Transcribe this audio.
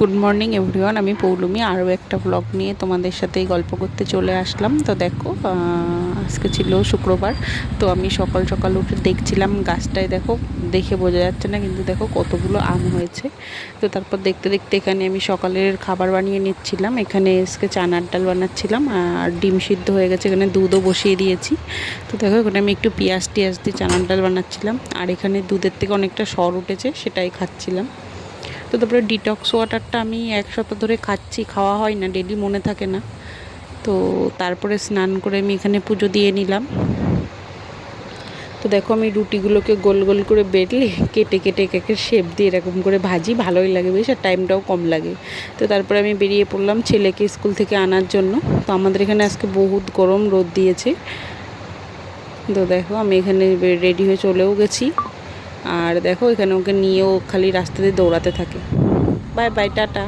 Good morning everyone, আমি পৌলমি আরও একটা ব্লগ নিয়ে তোমাদের সাথেই গল্প করতে চলে আসলাম। তো দেখো, আজকে ছিল শুক্রবার। তো আমি সকাল সকাল উঠে দেখছিলাম গাছটায়, দেখো দেখে বোঝা যাচ্ছে না কিন্তু দেখো কতগুলো আম হয়েছে। তো তারপর দেখতে দেখতে এখানে আমি সকালের খাবার বানিয়ে নিচ্ছিলাম। এখানে আজকে চানার ডাল বানাচ্ছিলাম আর ডিম সিদ্ধ হয়ে গেছে, এখানে দুধও বসিয়ে দিয়েছি। তো দেখো এখানে আমি একটু পেঁয়াজ টিয়াজ দিয়ে চানার ডাল বানাচ্ছিলাম আর এখানে দুধের থেকে অনেকটা সর উঠেছে, সেটাই খাচ্ছিলাম। তো তারপরে ডিটক্স ওয়াটারটা আমি এক সপ্তাহ ধরে খাচ্ছি, খাওয়া হয় না, ডেলি মনে থাকে না। তো তারপরে স্নান করে আমি এখানে পুজো দিয়ে নিলাম। তো দেখো আমি রুটিগুলোকে গোল গোল করে বেটলে কেটে কেটে কেকের শেপ দিয়ে এরকম করে ভাজি, ভালোই লাগে বেশ, আর টাইমটাও কম লাগে। তো তারপরে আমি বেরিয়ে পড়লাম ছেলেকে স্কুল থেকে আনার জন্য। তো আমাদের এখানে আজকে বহুত গরম রোদ দিয়েছে। তো দেখো আমি এখানে রেডি হয়ে চলেও গেছি। আর দেখো এখানে ওকে নিয়েও খালি রাস্তা দিয়ে দৌড়াতে থাকে। Bye bye, tata.